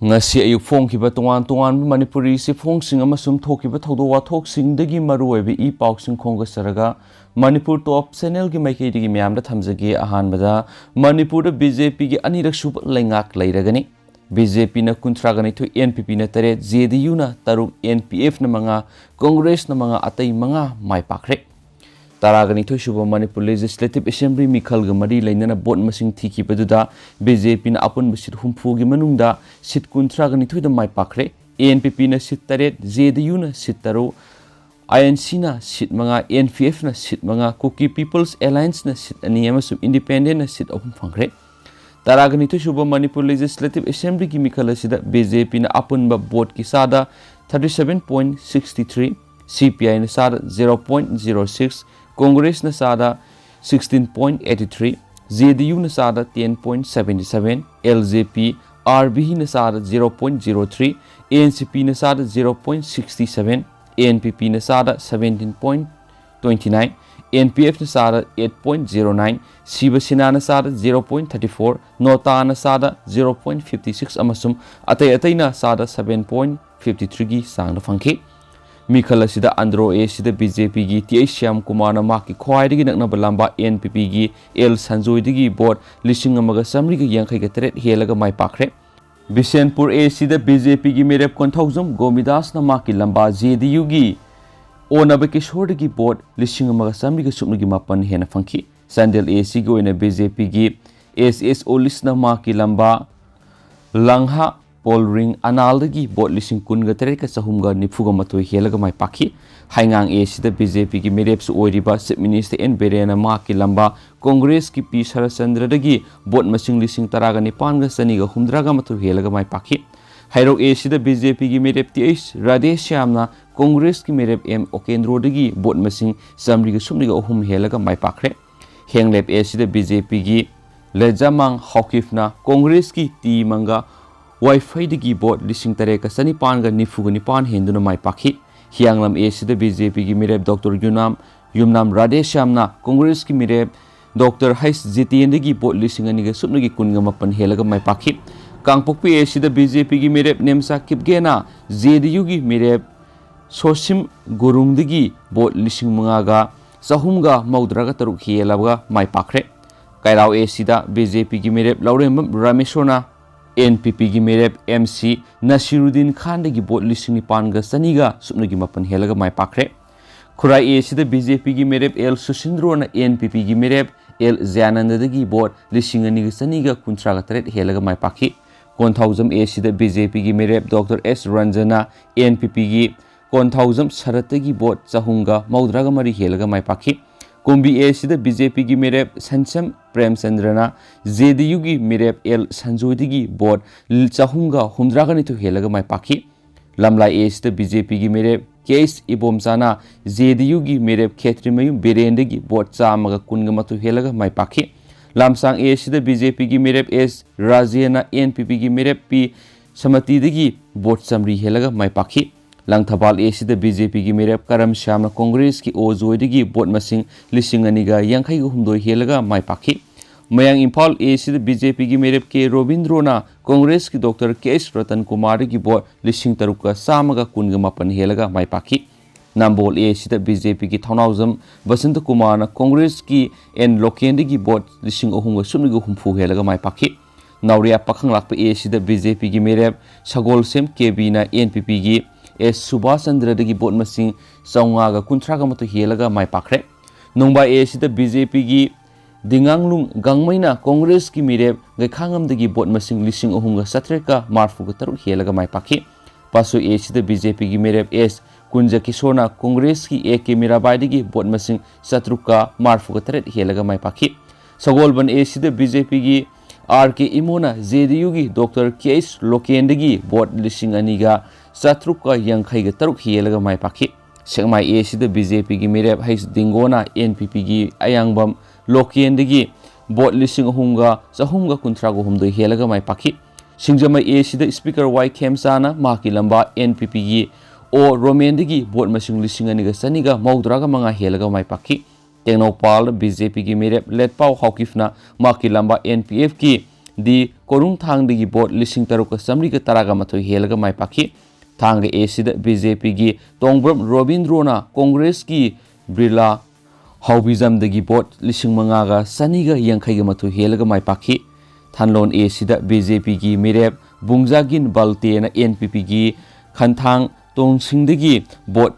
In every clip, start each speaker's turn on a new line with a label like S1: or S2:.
S1: ngasi ayuk phongkiba tongan Manipuri si phongsing amasum thokiba thodo wathoksingdagi maruoibe I pausing khonga saraga Manipur top channel gi maikeidigi myamda thamjagi ahanbada Manipur da BJP gi anirak suba Leingak Leiragani BJP na kuntragani thu NPP na tare JDU na taruk NPF na mga Congress na mga atay mga mai pakre Taragani thu suba Manipur Legislative Assembly Mikhal Gamari Lainana bot masing thiki paduda BJP na apun basit humpu gi manungda sit kuntragani thu da mai pakre NPP na sit tare JDU na sit taro INC na sit mga NPF na sit mga Cookie People's Alliance na sit ani amasum Independent na sit opum phangre Taragani thu suba Manipur Legislative Assembly ki Mikhal asida BJP na apun ba bot ki sada 37.63 CPI na sada 0.06 Congress na sada 16.83 JDU na sada 10.77 LJP RB na sada 0.03 ANCP na sada 0.67 ANPP na sada 17.29 NPF na sada 8.09 Shiva Sena na sada 0.34 Nota na sada 0.56 amasum atay na sada 7.53 gi sang na phangki Mikhala sida andro e sida BJP gi TH Syam Kumar na maki khwai digi nakna balamba NPP gi L Sanjoy digi board lising amaga samri gi yang khai ga tret helaga mai pakre Bisenpur e sida BJP gi merep konthawjum Gomidas na maki lamba JDU gi Onaba Kishore digi board lising amaga samri gi sumni gi mapan hena phangki Sandel e si go ina BJP gi SS Olis na maki lamba Langha Polring Analdagi bot lising kun ga tere ka sahumga nifuga matoi helaga mai pakhi haingang e sida BJP gi merepsu oiriba Chief Minister N Berena ma ki lamba Congress ki P Sarachandra dagi bot masing lising taraga nipan ga sani ga humdra ga matoi helaga mai pakhi hairo e sida BJP gi merep TH Radeshyamna Congress ki merep M Okendro dagi bot masing samri ga sumni ga ohum helaga mai pakre henglep e sida BJP gi Lejamang Hawkifna Congress ki T Manga Wi-Fi digi bot lising tare ka sani pan ga nifuga nipan henduna mai pakhi hianglam e sida BJP gi mirep Dr Yumnam Radeshyamna Congress ki mirep Dr Hais Jitien digi bot lising ani ga supna gi kunga mapan helaga mai pakhi kangpokpi e sida BJP gi mirep Nemcha Kipgena JDU gi mirep Sosim Gurung digi bot lising mga ga sahumga maudra ga taruk helaga mai pakre kairao e sida BJP gi mirep Laurem Rameshona NPP gi merep MC Nasiruddin Khan dagi bot lising nipan ga saniga supna gi mapan helaga mai pakre Khurai e sida BJP gi merep L Susindro na NPP gi merep L Zyananda dagi bot lising ani ga saniga kuntra ga tret helaga mai pakhi Konthaujam e sida BJP gi merep Dr S Ranjana NPP gi Konthaujam Sarat dagi bot chahunga maudra ga mari helaga mai pakhi Kumbi e sida BJP gi merep Sansam Premchandrana JDU gi merep L Sanjoy digi bot chahunga humdra ga ni thu helaga mai pakhi Lamlai e sida BJP gi merep Case Ibomchana JDU gi merep Khetrimayu Biren digi bot chamaga kunga matu helaga mai pakhi Lamsang e sida BJP gi merep S Rajena NPP gi merep P Samati digi bot samri helaga mai pakhi Langthabal e sida BJP gi merep Karam Shyamna Congress ki Ozoi digi bot masing lising aniga yankhai gu humdoi helaga mai pakhi Mayang Imphal e sida BJP gi merep K Robindrona Congress ki Dr K.S. Ratan Kumar gi bot lising taruka samaga kunga mapan helaga mai pakhi Nambol e sida BJP ki Thanaujam Basant Kumar na Congress ki N Loken digi bot lising ohunga sumni gu humfu helaga mai pakhi Nauria pakhang lakpa e sida BJP gi merep Sagol Sem KB na NPP gi S Subhash Chandra dagi bot masing saunga ga kuntra ga matu helaga mai pakre nongba e sida BJP gi Dinganglung Gangmaina Congress ki mirep gakhangam dagi bot masing lising ohum ga satre ka marfu ga taru helaga mai pakhi pasu e sida BJP gi mirep S Kunja Kishona Congress ki AK Mirabai dagi bot masing satru ka marfu ga tret helaga mai pakhi sagolban e sida BJP gi RK Imona JDU gi Dr KS Loken dagi bot lising aniga Satruka yang khai ga taruk helaga mai pakhi Sekmai e sida BJP gi merep Hais Dingona NPP gi Ayangbam Loken dagi bot lising ahumga sahumga kuntra go humdoi helaga mai pakhi Singjamai e sida Speaker Y Khemsana maki lamba NPP gi O Roman dagi bot masing lising aniga saniga maudra ga manga helaga mai pakhi Tengnopal BJP gi merep Letpau Hawkifna maki lamba NPF ki डी कोरुंग थांगदगी vote लिसिंग तरुक समरी तरागा मथु हेलगा माई पाखी थांग ए बीजेपी की तोंगब्रम रोबिंद्रोना कांग्रेस की बिरला हाउबिजमदगी वोट लिसिंग मंगागा सनीगा यंखैगा मथु हेलगा माई पाखी थानलोन ए बीजेपी की मिरेप बुंगजागिन बलतेना एनपीपी की खंथांग तोंगसिंगदगी वोट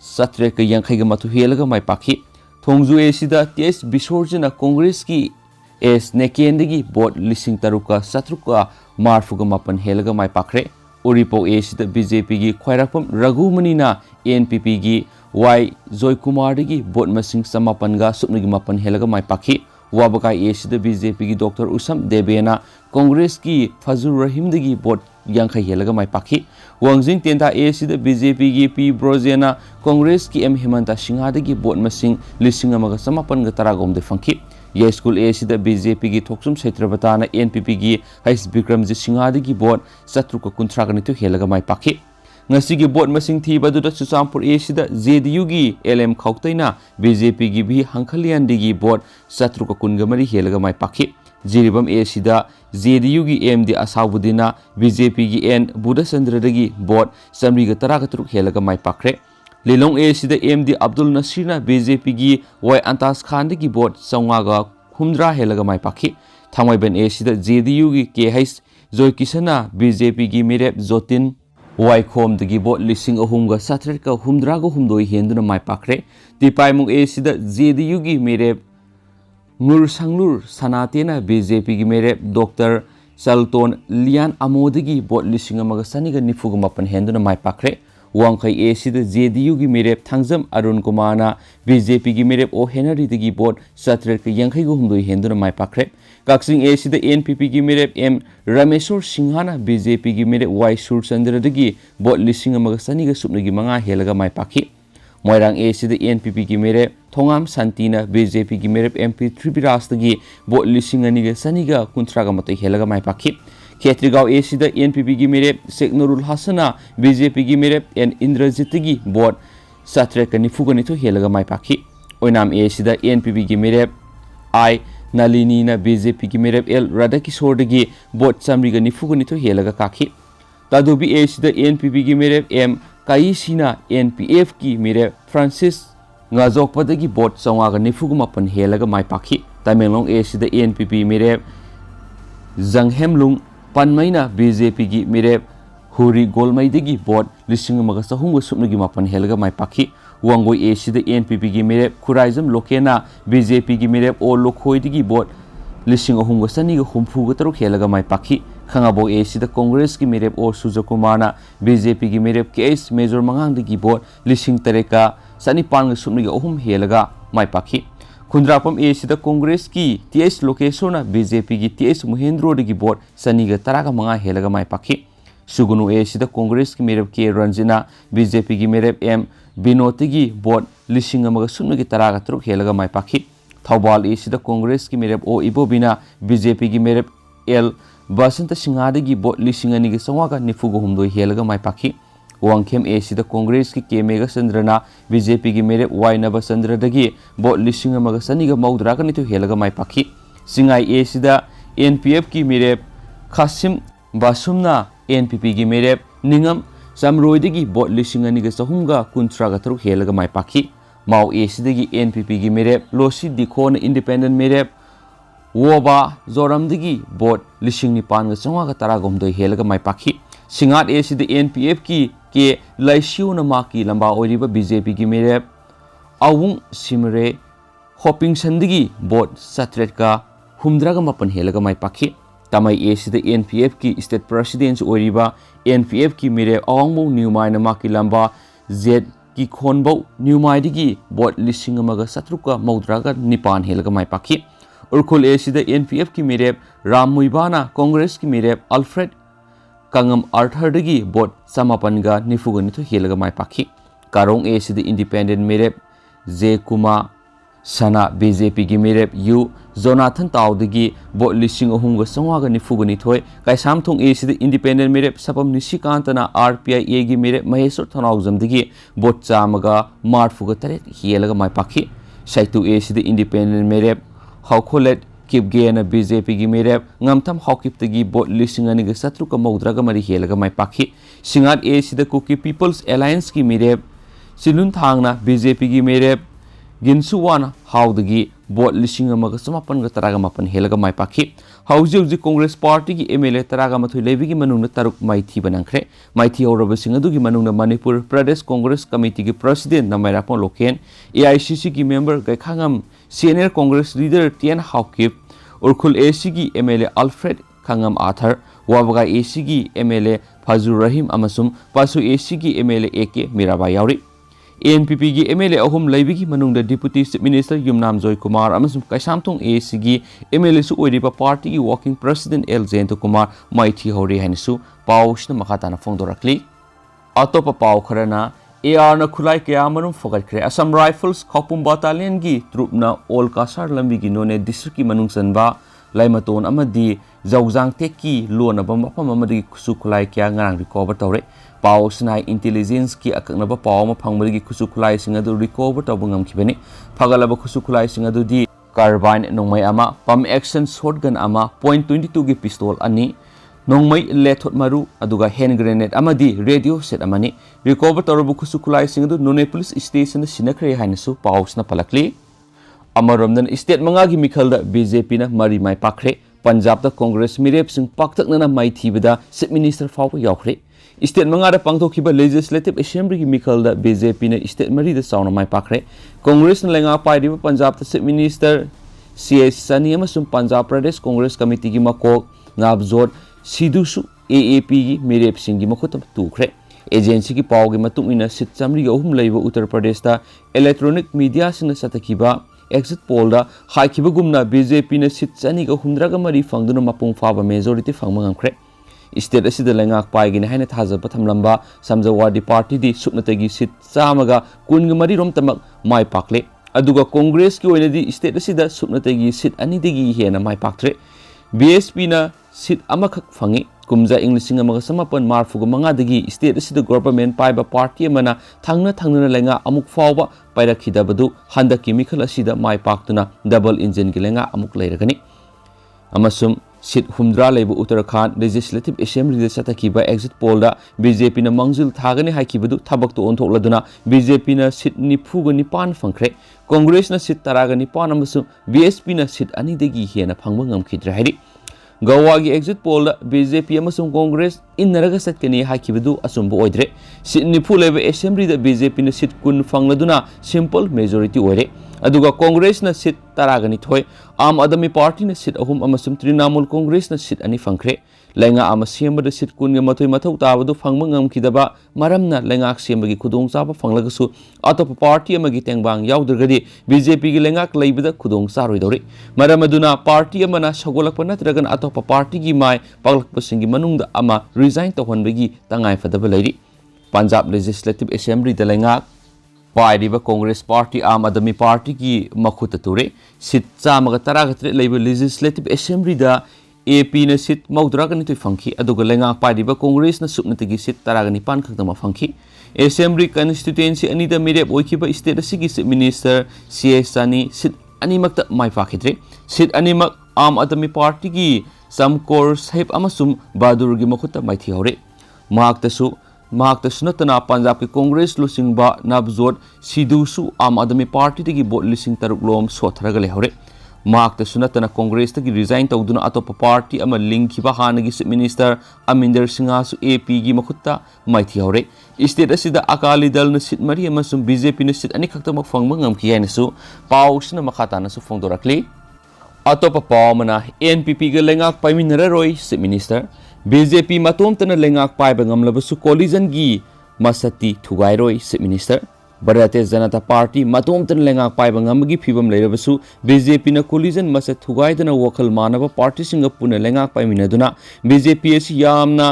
S1: सत्रेक यंखैगा मथु हेलगा माई पाखी थोंगजु ए तेज बिसोरजना कांग्रेस की एस नेकेंदगी वोट लिसिंग तरुका सत्रुका मार्फुगा मापन हेलगा माई पाखरे उरीपो ए बीजेपी की ख्वाइराफम रघुमनीना एनपीपी की वाई जयकुमार की वोट मसिंग समापनगा सुपनगी मापन हेलगा माई पाखी वाबका ए बीजेपी की डॉक्टर उसम देवेना कांग्रेस की फजुर रहीमदगी वोट यंखै हेलगा माई पाखी वांगजिंग तेंथा ए बीजेपी की पी ब्रोजेना कांग्रेस की एम हेमंता सिंहादगी वोट मसिंग लिसिंग अमगा समापनगा तरागोमदे फंखी ये स्कूल ए बीजेपी की थोक्सुम क्षेत्रबताना एनपीपी की हईस विक्रमजीत सिंहादगी वोट सत्रुक कुंथ्रागनिथु हेलगा माई पाखी ngasi वोट मसिंग थीबदुदा चुचामपुर ए जेडीयू की एलएम खौतैना बीजेपी की भी हंखलियानदगी वोट सत्रुक कुनगमरी हेलगा माई पाखी जिरिबम ए जेडीयू की एमडी असाउबुदीना बीजेपी की एन बुधचंद्रदगी वोट समरीगा तरागा तरुक हेलगा माई पाखरे लिलोंग ए एमडी अब्दुल नसीरना बीजेपी की वाई अंतास खानदगी वोट चौंगागा हुमद्रा हेलगा माई पाखी थांगमैबन ए जेडीयू की केहैस जोय किसना बीजेपी की मिरेप जोतिन वाईखोमदगी वोट लिसिंग अहुमगा सत्रेका हुमद्रागा हुमदोई हेंदुना माई पाखरे तिपाइमुंग ए जेडीयू की मिरेप नूर संगलूर सनातेना बीजेपी की मेरे डॉक्टर सल्तोन लियान अमोदगी वोट लिसिंग अमगा सनीगा निफुगा मापन हेंदुना माई पाखरे वांखै ए जेडीयू की मेरे थांगजम अरुण कुमारना बीजेपी की मेरे ओ हेनरीदगी वोट सत्रेक यंखैगा हुमदोई हेंदुना माई पाखरे काक्सिंग ए एनपीपी की मेरे एम रमेश्वर सिंहाना बीजेपी की मेरे वाई सूरचंद्रदगी वोट लिसिंग अमगा सनीगा सुपनगी मंगा हेलगा माई पाखी मोइरांग ए एनपीपी की मेरे थोंगाम शांतिना बीजेपी की मेरे एमपी त्रिपुरासदगी वोट लिसिंग अनिगा सनीगा कुंथ्रागा मत हेलगा माई पाखी खेत्रीगांव ए एनपीपी की मेरे शेख नूरुल हसना बीजेपी की मेरे एन इंद्रजीतगी वोट सत्रेक निफुगा निथु हेलगा माई पाखी ओइनाम ए एनपीपी की मेरे आई नलिनीना बीजेपी की मेरे एल राधाकिशोरदगी वोट समरीगा निफुगा निथु हेलगा काखी तदुबी ए एनपीपी की मेरे एम काईसीना एनपीएफ की मेरे फ्रांसिस ngaजोकपदगी वोट चौंगागा निफुगा मापन हेलगा माई पाखी तमेंगलोंग ए एनपीपी मेरे जंगहेमलुंग पनमैना बीजेपी की मेरे हुरी गोलमैदगी वोट लिसिंग अमगा चहुमगा सुपनगी मापन हेलगा माई पाखी वांगोई ए एनपीपी की मेरे खुराइजम लोकेना बीजेपी की मेरे ओ लोखोइदगी वोट लिसिंग अहुमगा सनीगा हुमफुगा तरुक हेलगा माई पाखी खंगाबो ए कांग्रेस की मेरे ओ सुजय कुमारना बीजेपी की मेरे केस मेजर मंगांगदगी वोट लिसिंग तरेका सनीपांग सुपनगी अहुम हेलगा माई पाखी खुंद्रापम ए कांग्रेस की टीएस लोकेशोना बीजेपी की टीएस महेंद्रोदगी वोट सनीगा तरागा मंगा हेलगा माई पाखी सुगुनु ए कांग्रेस की मेरे के रंजना बीजेपी की मेरे एम बिनोदगी वोट लिसिंग अमगा सुपनगी तरागा तरुक हेलगा माई पाखी थौबाल ए कांग्रेस की मेरे ओ इबोबिना बीजेपी की मेरे एल बसंत सिंहादगी वोट लिसिंग अनिगा चौंगागा निफुगा हुमदोई हेलगा माई पाखी वांगखेम ए कांग्रेस की के मेगा चंद्रना बीजेपी की मेरे वाई नब चंद्रदगी वोट लिसिंग अमगा सनीगा मौद्रागा निथु हेलगा माई पाखी सिंगाई ए एनपीएफ की मेरे खासिम बासुमना एनपीपी की मेरे निंगम समरोइदगी वोट लिसिंग अनिगा चहुमगा कुंथ्रागा तरुक हेलगा माई पाखी माउ ए एनपीपी की मेरे लोसी दिखोन इंडिपेंडेंट मेरे वोबा जोरमदगी वोट लिसिंग निपानगा चौंगागा तरागोमदोई हेलगा माई पाखी सिंगाट ए एनपीएफ की के लाइसियोना माकी लंबा ओरिबा बीजेपी की मेरे अवुंग सिमरे होपिंगसंदगी वोट सत्रेट का हुमद्रागा मापन हेलगा माई पाखी तमई ए एनपीएफ की स्टेट प्रेसिडेंट ओरिबा एनपीएफ की मेरे अवांगबो न्यूमाइना माकी लंबा जेड की खोनबो न्यूमाइदगी वोट लिसिंग अमगा सत्रुका मौद्रागा निपान हेलगा माई पाखी उर्खुल ए एनपीएफ की मेरे राम मुइबाना कांग्रेस की मेरे अल्फ्रेड कंगम आर्थरदगी वोट समापनगा निफुगा निथु हेलगा माई पाखी कारोंग ए इंडिपेंडेंट मेरे जे कुमा सना बीजेपी की मेरे यू जोनाथन ताउदगी वोट लिसिंग अहुमगा चौंगागा निफुगा निथोय कायसामथोंग ए इंडिपेंडेंट मेरे सपम निशिकांतना आरपीआई की मेरे महेश्वर थनाउजमदगी वोट चामगा मार्फुगा तरेट हेलगा माई पाखी सैतु ए इंडिपेंडेंट मेरे हाउखोलेट Kipgena BJP gi merep ngamtham hawkiptagi bot lisingani ga satru ka maudraga mari helaga mai pakhi singat a sida kuki People's Alliance gi merep silun thangna BJP gi merep ginsuwana hawdagi bot lisinga maga samapan ga taraga mapan helaga mai pakhi hauji Congress Party gi MLA taraga mathoi lebi gi manungna taruk maithi banangkhre maithi horaba singa du gi manungna Manipur Pradesh Congress Committee gi President Namairapon Loken AICC gi member ga khangam Senior Congress Leader Tian Hawkip Urkhul AC gi MLA Alfred Khangam Athar Wabaga AC gi MLA Fazur Rahim amasum Pasu AC gi MLA AK Miraba yauri ANPP gi MLA ahum laibi gi manungda Deputy Chief Minister Yumnam Joy Kumar amasum Kaisamthong AC gi MLA su oiriba party gi Working President L Jayant Kumar maithi hori hanisu pausna makhatana phongdorakli atopa pau kharana AR na khulai kaya marum fogatkre Assam Rifles Khopum Battalion gi troop na Ol Kasar lambi gi none district ki manung sanba laimaton amadi zawjang teki lona bam mafam amadi khusu khulai kya ngarang recover tawre paw snai intelligence ki akaknaba paw ma phangmari gi khusu khulai singa du recover tawbungam khibani phagalaba khusu khulai singa du di carbine nongmai ama pump action shotgun ama .22 gi pistol ani nongmai lethot maru aduga hand grenade amadi radio set amani recover tawrabu khusu khulai singa du none police station sinakre hainasu pawsna palakli amaramdan state manga gi mikhalda BJP na mari mai pakre Punjab da Congress mirep sing paktakna mai thibada Chief Minister fawa yaukre state manga da pangthokhiba Legislative Assembly gi mikhalda BJP na state mari da sauna mai pakre Congress na lenga pai riba Punjab da Chief Minister CS Sani amasum Punjab Pradesh Congress Committee gi makok ngabjot sidusu AAP gi mirep sing gi makhutam tukre agency ki paw gi matumina sit chamri ga hum leiba Uttar Pradesh da electronic media sing satakhiba exit poll da haikiba gumna BJP na sit chani ga humdraga mari phangduna mapung faba majority phangmangam khre state asida lengak pai gi haina thajaba thamlamba samjawadi party di supnatagi sit chamaga kunga mari rom tamak mai pakle aduga Congress ki oina di state asida supnatagi sit ani degi hena mai paktre BSP na sit amakhak phangi kumja English amaga samapan marfuga manga dagi state asida government paiba party amana thangna lenga amuk fawba pairakhidabadu handaki mikhal asida mai paktuna double engine gi lenga amuk leiragani amasum sit humdra leibu Uttarakhand Legislative Assembly da satakiba exit poll da BJP na mangjil thagani haikibadu thabak to onthokladuna BJP na sit nifuga nipan phangkhre Congress na sit taraga nipan amasum BSP na sit ani degi hena phangba ngamkhidra hairi Goa gi exit poll da BJP amasum Congress innaraga satkani hakibadu asumbu oidre sit nifu leba assembly da BJP na sit kun phangladuna simple majority oire aduga Congress na sit taragani thoi Aam Adami Party na sit ahum amasum Trinamool Congress na sit ani phangkhre lenga ama siamba da sit kun ga mathoi mathau tabadu phangma ngamkhidaba maramna lengak siamba gi khudong chaba phanglagasu atop party amagi tengbang yaudrgadi BJP gi lengak leibada khudong charoi dori maramaduna party amana sagolakpa natragan atop party gi mai paglakpa singi manungda ama resign tohonbagi tangai fadaba leiri Punjab Legislative Assembly da lengak Pairiba Congress Party Aam Adami Party ki makhuta ture sit chamaga taragatre leiba Legislative Assembly da AP na sit maudragani toi phangki aduga lenga pairiba Congress na supnatagi sit taragani pan khakdama phangki Assembly constituency ani da mirep oikiba state asigi Chief Minister CS Sani sit animakta mai pakhitre sit animak Aam Adami Party ki Samkor Sahib amasum Badur gi makhuta mai thi hore mahakta sunatana Punjab ki Congress lusingba nabjot sidusu Aam Adami Party tagi bot lising taruk lom sothraga lehore mahakta sunatana Congress tagi resign tawduna atopa party ama lingkhiba hanagi Chief Minister Aminder Singha su AP gi makhutta maithi hore state asida Akali Dal na sit mari amasum BJP na sit ani khaktamak phangma ngamkhi haina su pausna makhatana su phongdorakli atopa pawmana NPP ga lengak paiminara roi Chief Minister BJP matomtana lengak paiba ngamlabasu coalition gi masati thugairoi Chief Minister Bharatiya Janata Party matomtana lengak paiba ngamagi phibam leirabasu BJP na coalition masat thugaidana wakhal manaba party singa puna lengak paiminaduna BJP asi yamna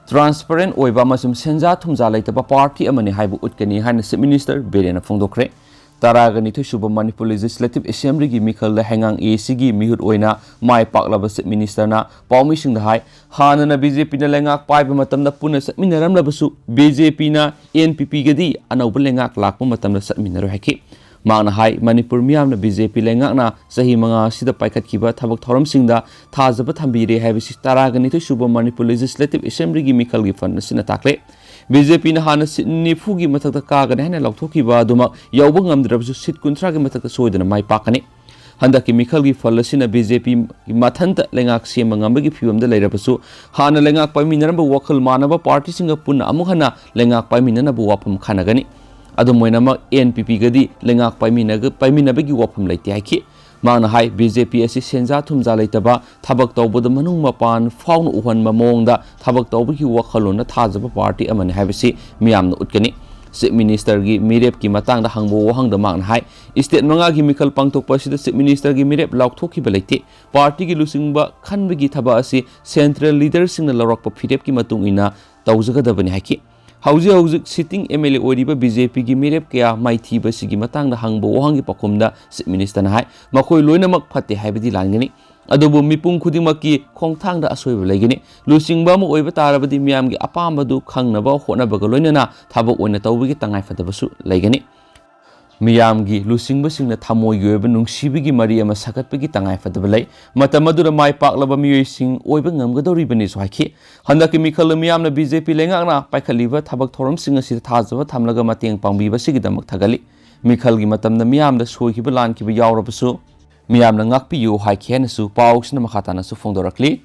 S1: transparent oiba masum senja thumja leitaba party amani haibu utkani haina Chief Minister Berena phongdokre Taragani to Subha Manipur Legislative Assembly gi mikhal da hangang AC gi mihut oina mai paklaba Chief Minister na paumi sing da hai hana na BJP na lengak paiba matam da puna satminaram labasu BJP na NPP gadi anauba lengak lakpa matam da satminaro haki Maana hai Manipur miyamna BJP lengakna sahi manga sida paikhatkiba thabak thoramsingda thajaba thambire haibisi taragani to suba Manipur Legislative Assembly gi mikal gi fund sina takle BJP na hana nifu gi mathakta kagana hena lauthokiba aduma yawba ngamdrabsu sit kuntra gi mathakta soidana mai pakani handa ki mikal gi fund sina BJP mathanta lengak sema ngambagi phiwamda leirabasu hana lengak paiminaramba wakhal manaba party singa punna amuhana lengak paiminana bu wapam khanagani Adumoinama NPP gadi lengak paiminabagi wapam laite haiki Maana hai BJP asi senja thumja laitaba thabak tawbada manung mapan faun uhan mamongda thabak tawbagi wakhalona thajaba party amani haibisi miyamna utkani Chief Minister gi mirep ki matang da hangbo wahang da maana hai state manga gi mikal pangtokpa sida Chief Minister gi mirep laukthokhi balaite party gi lusingba khanbagi thaba asi central leaders singna larakpa phirep ki matung ina tawjagadabani haiki Hauzi sitting MLA oriba BJP gi mirep kya maithi basigi matang da hangbo wahangi pakomda Chief Minister na hai makoi loinamak phate haibadi langani adobu mipung khudimaki khongthang da asoiba legini lusingba mo oiba tarabadi miyam gi apamadu khangnaba honabaga loinana thabak oina tawbigi tangai fadabasu legani Miyam gi lusingba singna thamoi yoiba nungsibigi mari ama sakatpagi tangai fadabalai matamadura mai paklaba miyoi sing oiba ngamgadoribani sohaki handaki mikhala miyamna BJP lengakna paikhaliba thabak thoram singa sida thajaba thamlaga mateng pangbiba sigidamak thagali mikhalgi matamna miyamda soikiba lankiba yawrabasu miyamna ngakpiyu haikhenasu pausna makhatana su phongdorakli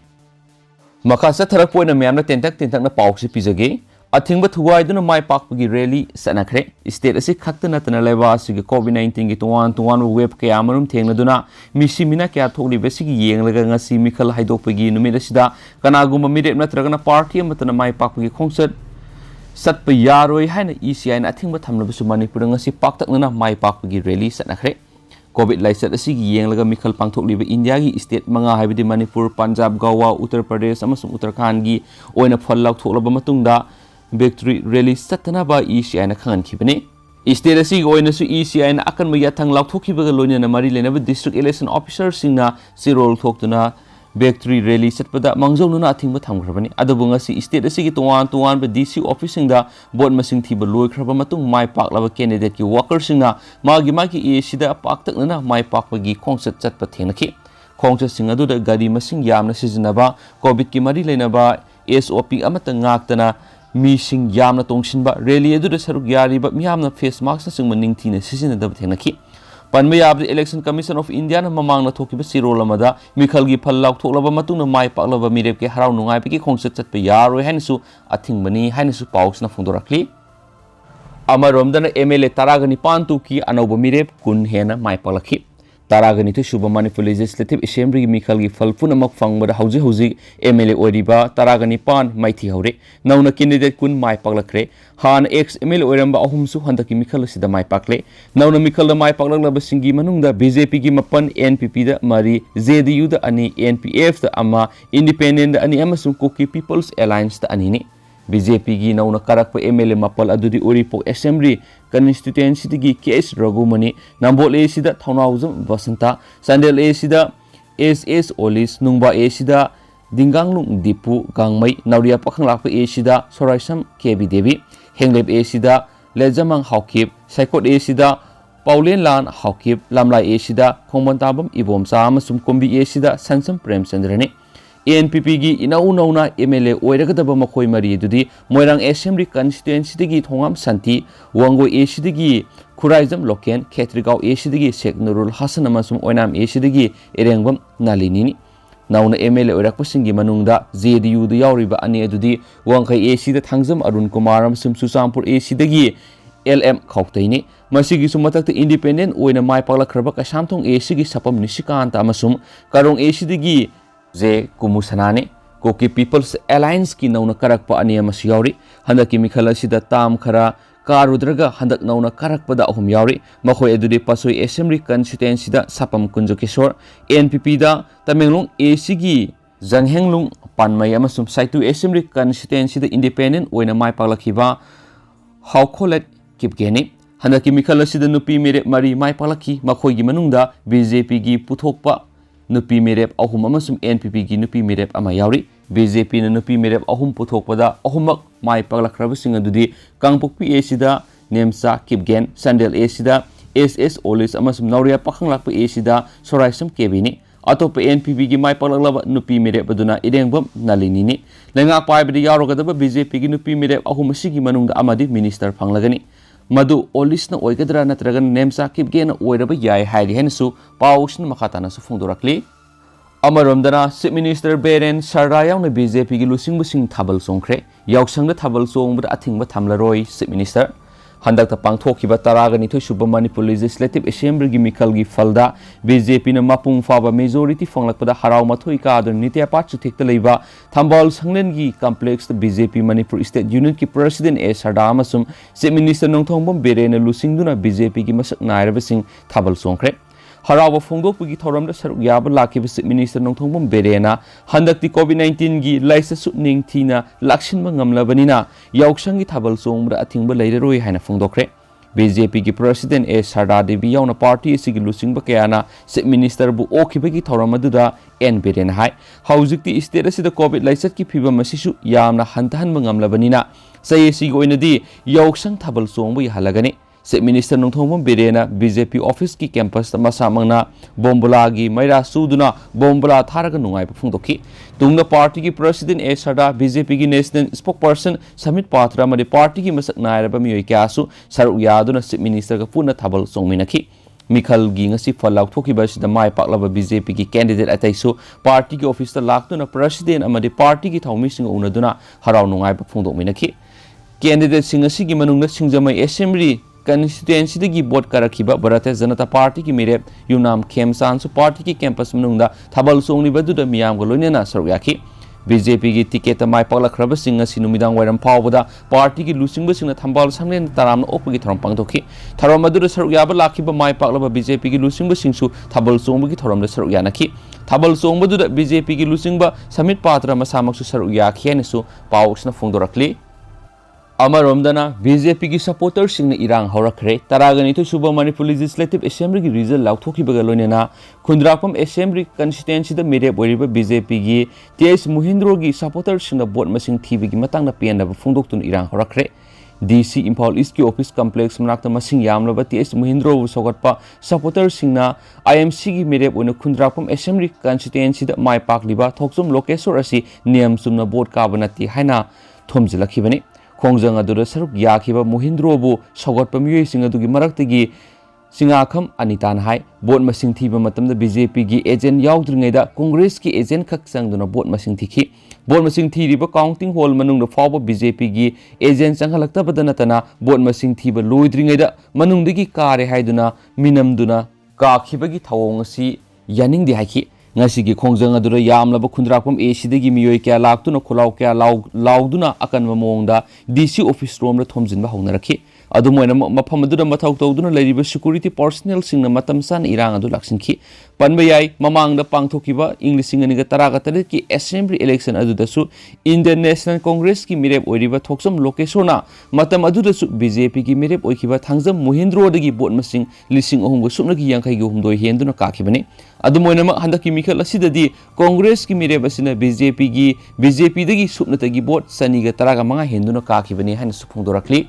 S1: makasa tharak poina miyamna tentak na pausi pijage Athingba thuwaiduna mai pakpagi rally sanakhre state asi khakta natana leba asigi COVID-19 gi tuwan web kaya marum thengladuna misi mina kya thokli besigi yenglaga ngasi mikhal haidokpagi numit asida kanagumba mirep natragana party amatana mai pakpagi khongsat satpa yaroi haina ECI na athingba thamlabasu Manipur ngasi paktaknana mai pakpagi rally sanakhre COVID laisat asigi yenglaga mikhal pangthokliba India gi state manga haibidi Manipur Punjab Goa Uttar Pradesh amasung Uttarakhand gi oina phal lauthoklaba matungda Victory rally satanaba ECI na khangan khibani state asi oina su ECI na akan ma yathang lauthokibaga loina mari lenaba district election officer singna sirol thoktuna Victory rally satpada mangjongna athingba thamgrabani adabu ngasi state asi gi tuwan ba DC office singda board masing thiba loikraba matung mai paklaba candidate ki worker singna magi EC da paktakna mai pakpagi khongsat chatpa thenaki khongsat singa du da gari masing yamna sizinaba covid ki mari lenaba SOP amata ngaktana Mishing yamna tongshinba rally edu saruk yariba miyamna face mask na singma ningthina sisinadaba thenaki panma yabdi Election Commission of India na mamangna thokiba sirol amada mikhalgi phallauk thoklaba matungna mai paklaba mirep ke harau nungai peki khongsat chatpa yaroi hainasu athingbani hainasu pausna phongdorakli amaromdana MLA taragani pantu ki anoba mirep kun hena mai paklakhi Taragani to Suba Manipur Legislative Assembly Mikhalgi Falpuna Makfang Hauzi MLA Oriba Taragani Pan Mighty Hore Nauna candidate Kun Mai Paklakre Han ex MLA Oramba Ahumsu Handaki Mikhal Sida Mai Pakle Nauna Mikhal Mai Paklak Basingi Manunda BJP Gi Mapan NPP da Mari ZDU da Ani NPF da Ama Independent da Ani Amasung Koki People's Alliance da Anini BJP gi nauna karakpa MLA mapal adudi Oripok Assembly constituency gi KS Ragumani Nambol A sida Thaunauzam Vasanta Sandel A sida SS Olis Nungba A sida Dinganglung Dipu Gangmai Nauria Pakhanglakpa A sida Soraisam KB Devi Henglep A sida Lejamang Haukip Saikot A sida Paulen Lan Haukip Lamlai A sida Khongbantabam Ibomsa amasum Kombi A sida Sansam Premchandrani ANPP gi inauna MLA oiragadaba makoi mari dudi Moirang Assembly constituency digi thongam santi Wango AC digi Khuraizam Loken Khetrigau AC digi Sheikh Nurul Hasan amasum oinam AC digi Erengbam Nalinini nauna MLA oirakpasingi manungda ZDU du yauriba ani adudi Wangkai AC da thangjam Arun Kumar amasum Susampur AC digi LM Khawtaini masigi sumatakta independent oina mai paklakraba Kasamthong AC gi sapam Nisikanta amasum Karong AC digi Je Kumusanane Koki People's Alliance ki nauna karakpa ani amasu yauri handaki mikhala sida tam khara karudraga handak nauna karakpa da ahum yauri makhoi edudi pasoi assembly constituency da sapam kunjo kishor NPP da Tamenglong AC gi Zanghenglung panmai amasum saitu assembly constituency da independent oina mai paklakhiba Haukholet kipgeni handaki mikhala sida nupi mere mari mai paklakhi makhoi gi manungda BJP gi puthokpa Nupi Mirep Ahum amasum NPP gi Nupi Mirep ama yauri BJP na Nupi Mirep Ahum puthokpada ahumak mai paklakrabasing adudi Kangpokpi A sida Nemcha Kipgen Sandel A sida SS Olis amasum Nauria Pakhanglakpa Esida Soraisam Kebini atop NPP gi mai paklaba nupi mirep aduna irengbam nalinini Leingak paibadi yarogadaba BJP gi nupi mirep ahum sigi manungda amadi minister phanglagani madu Olis na oigadra natraga Nemcha kipgena oiraba yai hairi hensu pausn makhatana su phungdorakli Amaromdana Chief Minister Beren Sarayang na BJP gi lusing busing thabal songkhre yausang da thabal songbda athingba thamlaroi Chief Minister Handak pangthokiba taragani thoi suba Manipur Legislative Assembly gi mikal gi falda BJP na mapung faba majority fanglakpada harau mathoi ka adun nitya pachu thekta leiba thambal sanglen gi complex the BJP Manipur State Unit ki President A Sarda amasum Chief Minister nongthongbam berena lusingduna BJP gi masak nairabasing thabal songkhre Harawa Fongdokpugi Thoram Saruk Yaba Laki Chief Minister Nongthongbam Berena Handakti COVID-19 gi Laisa Sutning Tina Lakshin Mangamlabanina Yauksangi Thabal Songbra Atingba Leiroi Haina Fongdokre BJP gi President A Sarda Devi Yauna Party Sigi Lusingba Kayana Chief Minister Bu Okibagi Thoram Aduda N Berena Hai Haujikti State asida COVID Laisat ki Phibam Masisu Yamna Hantahan Mangamlabanina Sayesi Goinadi Yauksang Thabal Songbu Halagani Chief Minister Nongthongbam Berena BJP office ki campus masamangna bombula gi maira suduna bombula tharaga nungai phungdokhi tungna party ki president A Sarda BJP ki national spokesperson Samit Patra mari party ki masak nairaba miyoi kyasu saruk yaduna Chief Minister ka puna thabal songminakhi Mikhal gi ngasi falak thoki ba sida mai paklaba BJP ki candidate ataisu party ki office ta laktuna president amadi party ki thawmi sing unaduna harau nungai phungdokminakhi candidate singasi gi manungna singjamai assembly constituency dagi board karakhiba Bharatiya Janata Party ki mirep Yunam Khemsan su party ki campus manungda thabal songni baduda miyam ga loinena saruyakhi BJP gi ticket mai paklakraba singa sinumidang wairam phawbada party ki lusingba singna thambal samlen taramna opagi thoram pangdokhi tharam madura saruyaba lakhiba mai paklaba BJP gi lusingba singsu thabal songba gi thoramda saruyanakhi thabal songba duda BJP gi lusingba Samit Patra masamaksu saruyakhi hanesu pausna phongdorakli Amaromdana BJP ki supporter singna irang horakre taragani to suba Manipur Legislative Assembly ki result lauthokibaga loinena Khundrakpam Assembly constituency da mere boiriba BJP gi TS Muhindro gi supporter singna vote masing thibi gi matangna pianda phungdoktun irang horakre DC Imphal East ki office complex manakta masing yamlaba TS Muhindro bu sogatpa supporter singna IMC gi mere boina Khundrakpam Assembly constituency da mai pakliba thoksom lokesor asi niyam sumna vote ka banati haina thomjilakhibani Khongjang adura saruk yakhiba Muhindro sogatpa miyoi sing adugi maraktagi singakham anitan hai bot masing thiba matamda BJP gi agent yaudringaida Congress ki agent khak changduna bot masing thikhi bot masing thiriba counting hall manungda fawba BJP gi agent changhalaktabada natana bot masing thiba loidringaida manungdagi kare haiduna minamduna kakhibagi thawong asi yaningdi haiki Ngasigi Khongjang adura yamlaba Khundrakpam Asidagi miyoi kya laktuna khulaw kya lauduna akanwa mongda DC office room la thomjinba hongnarakhi adumoina mafam adura mathau tawduna leiriba security personnel singna matam san irang adu laksinki panba yai mamangda pangthokiba English singaniga taraga tare ki assembly election adudasu Indian National Congress ki mirep oiriba thoksam lokesona matam adudasu BJP ki mirep oikiba thangjam Muhindro dagi bot masing lising ohum sumna gi yankai gi humdoi henduna kakhibani adumoina handaki mikhal asidadi Congress ki mirep asina BJP dagi supnatagi bot saniga taraga manga henduna kakhibani haina suphungdorakli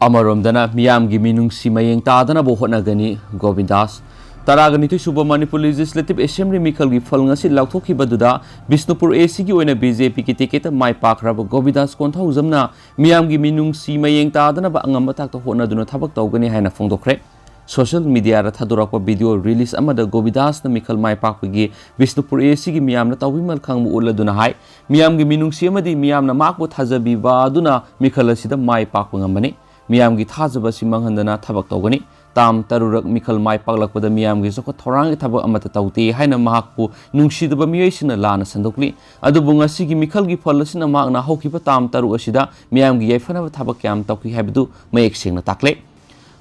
S1: Amaromdana miyamgi minungsi mayeng tadana bo hotnagani Govindas Taragani to suba Manipur Legislative Assembly mikhal gi falngasi lauthoki baduda Bisnupur AC gi oina BJP ki ticket mai pakraba Govindas konthaujamna miyamgi minungsi mayeng tadana ba angam matak to hotnaduna thabak tawgani haina phongdokre Social media ra thadorakpa video release amada Govindas na mikhal mai pakpagi Bisnupur AC gi miyamna tawbimal khangmu uladuna hai miyamgi minungsi amadi miyamna makbo thajabi baduna mikhal asida mai pakpangambani Miyamgi thajaba simanghandana thabak tawgani tam tarurak mikhal mai paklakpada miyamgi soko thorangi thabak amata tawte haina mahakpu nungsidaba miyoisina lana sandokli adubu ngasigi mikhalgi phalasina makna hokiba tam taruk asida miyamgi yaifanaba thabak kyam tawki habdu mayek sengna takle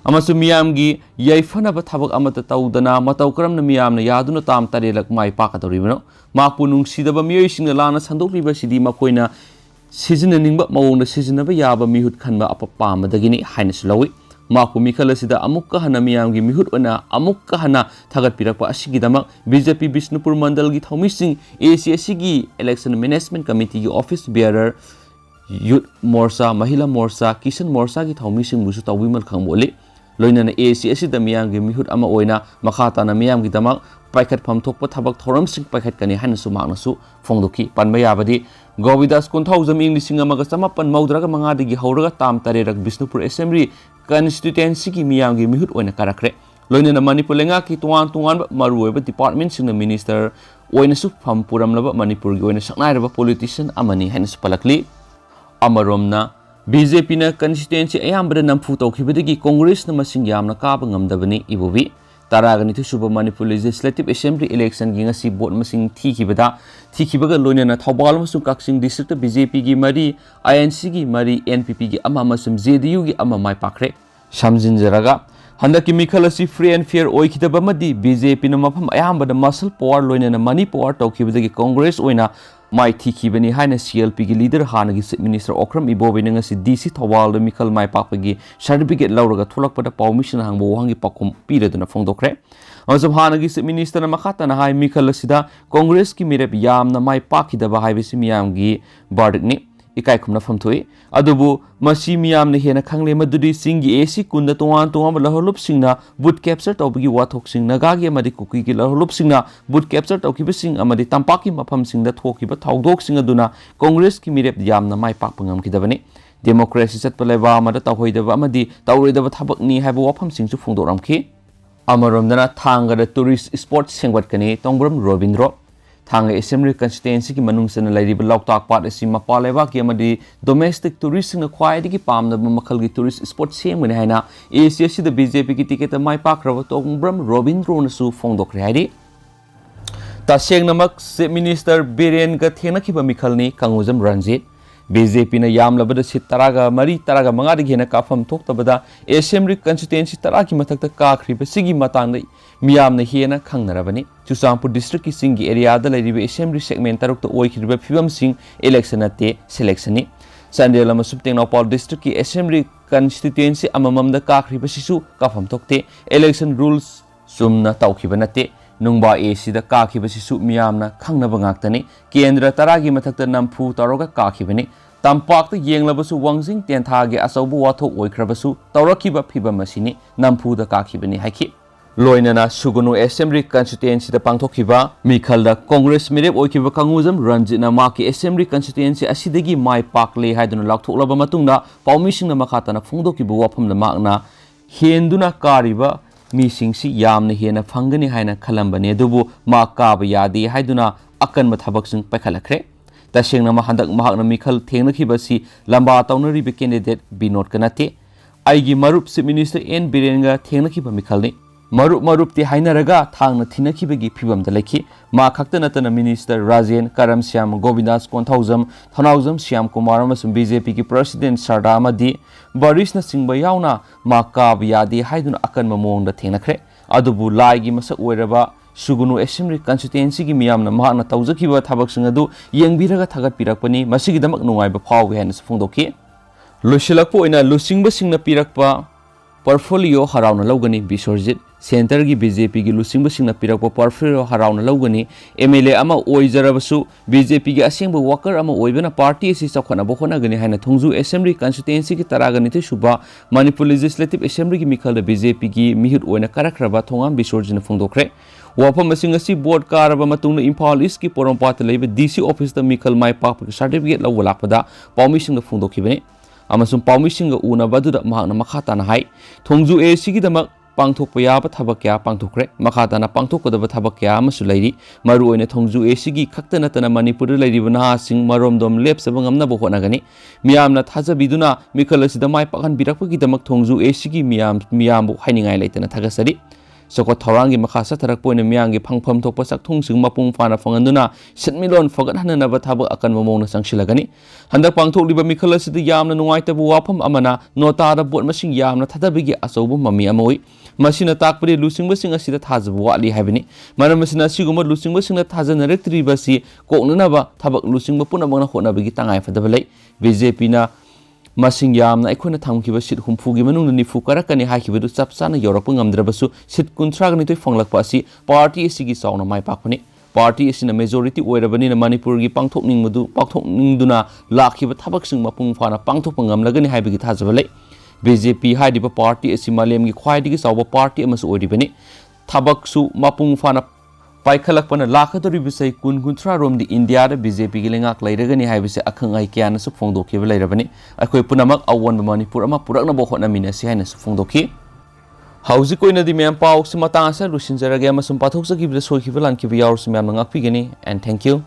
S1: amasu miyamgi yaifanaba thabak amata tawdana mataw karamna miyamna yaduna tam tarelak mai pakadoribano makpu nungsidaba miyoisina lana sandokliba sidi makoina Seasoningba mawongda seasonaba yaba mihut khanba apapa madagini hainasu lawi maku mikhal asida amukka hana miyamgi mihut ona amukka hana thagat pirakpa asigidamak BJP Bisnupur Mandal gi thaumising ACSC gi Election Management Committee gi office bearer Youth Morsa Mahila Morsa Kisan Morsa gi thaumising busu tawbimal khangmoli loinana AC asida miyamgi mihut ama oina makha tana miyamgi damak paikhat pham thokpa thabak thoram sing paikhat kani haina su makna su phongdoki panba yabadi Govidas Kunthau ing lising amaga samapan maudraga mangadigi hauraga tam tarerak Bisnupur Assembly constituency ki miyamgi mihut oina karakre loinana Manipur lenga ki tuan maruoiba department sing minister oina su pham puramlaba Manipur gi oina saknairaba politician amani haina su palakli amaromna BJP na constituency ayambada namfu tawkhibadagi Congress na masing yamna kaba ngamdabani ibubi Taragani suba Manipur Legislative Assembly election gi ngasi vote masing thikibaga loinana Thawbal amasung Kaksing district BJP gi mari INC gi mari NPP gi ama amasum JDU gi ama mai pakre samjinjaraga handaki mikhal asi free and fair oikidaba madi BJP na mafam ayambada muscle power loinana money power tawkhibadagi Congress oina mai thikibani haina CLP gi leader hanagi minister Okram Ibobe ngasi DC Thawal da mikhal mai pakpagi certificate lauraga tholakpada permission hangbo wangi pakum pireduna phongdokre azab hanagi minister na makhata na hai mikhal asida Congress ki mirep yamna mai pakidaba haibisi miyamgi bardikni ikai khumna famthoi adubu masi miyamna hena khangle madudi singi AC kunda tuan laholup singna boot capture tawbagi wathok sing nagagi amadi kuki gi laholup singna boot capture tawkiba sing amadi tampaki mafam singda thokiba thawdok sing aduna Congress ki mirep yamna mai pakpangam kidabani democracy chatpa leba amada tawhoidaba amadi tawredaba thabakni haiba wafam singsu phongdoramki amaromdana thangada tourist spot sengwatkani tongbram Robindro Thanga Assembly constituency ki manungsana lairiba Loktak Pat asi mapaleba ki amadi domestic tourist na khwaidagi pamnaba makhal gi tourist spot semgani haina AC si da BJP ki ticket mai pakraba tongbram Robindro na su phongdokre haidi tasengnamak minister Biren ga thenakhiba mikhalni Kangujam Ranjit BJP na yamlabada sit taraga mangadi hena kafam thoktabada Assembly constituency taraki mathakta kakhriba sigi matangda miyamna hena khangnarabani Chusampur district ki singi area da lairiba Assembly segment tarukta oikhriba phibam sing election ate selection ni Sandela masub Tengnopal district ki Assembly constituency amamamda kakhriba sisu kafam thokte election rules sumna tawkhiba nate nungba AC da kakhiba sisu miyamna khangnaba ngaktani kendra taragi mathakta nampu taroga kakhibani tampakta yenglabasu wangjing tenthagi asaubu wathok oikhrabasu tawrakhiba phibam masini nampu da kakhibani haiki loinana sugunu Assembly constituency da pangthokhiba mikhalda Congress mirep oikiba Kangujam Ranjitna maki Assembly constituency asidagi mai pakle haiduna lakthoklaba matungna paumishingna makhatana phongdokiba wafamna makna henduna kariba misingsi yamna hena phangani haina khalambani adubu ma kaba yadi haiduna akanma thabaksing paikhalakre tasengna ma handak mahakna mikhal thengnakibasi lamba tawnariba candidate Binod kanate aigi marup si minister N Birenga thengnakhiba mikhalni marup ti hainaraga thangna thinakibagi phibamda lekhi ma khakta natana minister Rajen Karam Syam Govindas Konthau Thanaujam Syam Kumar amasum BJP ki president Sarda amadi Barishna Singba yauna ma kab yadi haiduna akanma mongda thengnakre adubu laigi masak oiraba Sugunu Assembly constituency ki miyamna mahakna tawjakhiba thabaksinga adu yengbiraga thagatpirakpani masigidamak nungaiba phawgi haina phongdokhi loisilakpa oina lusingba singna pirakpa portfolio harauna lawgani Bisorjit Center gi BJP gi lusingba singna pirakpa portfolio harauna lawgani MLA ama oijarabasu BJP gi asengba worker ama oibana party si chakhana bokhona gani haina Thongju Assembly constituency ki taragani te suba Manipur Legislative Assembly gi mikhalda BJP gi mihut oina karakraba Thongam Bisorjit phongdokre wafam asing asi board karaba matungna Imphal East ki Porompat leiba DC office da mikhal mai pak certificate law lakpada permission ga phongdokhibani amasum permission ga una baduda mahakna makhatana hai Thongju AC gi damak pangthokpa yaba thabak kya pangthokre makhatana pangthokkodaba thabak kya amasu lairi maru oina Thongju AC gi khaktana tana Manipur lairiba na sing maromdom lepsaba ngamna bo honagani miyamna thajabiduna mikhal asida mai pakhan birakpa gi damak Thongju AC gi miyambu hainingai leitana thagasari Soko Thorangi Makasa Tarakpoina Miangi Pangpam Topa Saktung Sing Mapung Fana Fanganduna Sitmilon Fagat Hanana Bataba Akan Mamona Sangshilagani Handa Pangtok Liba Mikalas the Yamna Nuaita Wapam Amana Notara Bot Machine Yamna Tatabigi Asobu Mami Amoi Masina Takpri losing Wissing Asida Taz Wali Havini Manamasina Siguma losing Wissing the Tazan Rectory Basi Koknava Tabak losing Mapunamana Hona Bigitanga for the Valley Vizepina Masing yamna aikhoina thamkiba sit humfugi manungna nifu karakani haikibadu chapsana yorapung amdrabasu sit kuntragni toi fonglakpa asi party asigi sauna mai pakpani party asina majority oirabani na Manipur gi pangthokningduna lakhiba thabaksing mapung fana pangthokpa ngamlagani haibagi thajabalai BJP हाइदिबा party असि मालेमगी ख्वाइदिगी चावबा party अमसु ओइरिबनि थबकसु मपुंग फाना पाइखलकपना लाखदोरिबि सै कुन कुंथ्रा रोमदि India दा BJP गी लेंगाक लैरगनि हाइबसे अखंगाइ क्यानसु फोंदोखिबा लैरबनि अखोइ पुनमक अवनबा मणिपुर अमा पुरकनबो होटनामिनसि हाइनसु फोंदोखि हौजिक ओइनदि ma'am पाउक्सि मतांग से लुसिनजरगे अमसुम पाथोकसगिबदा सोइखिबा लानखिबा यावरसु ma'am ngakpigani and thank you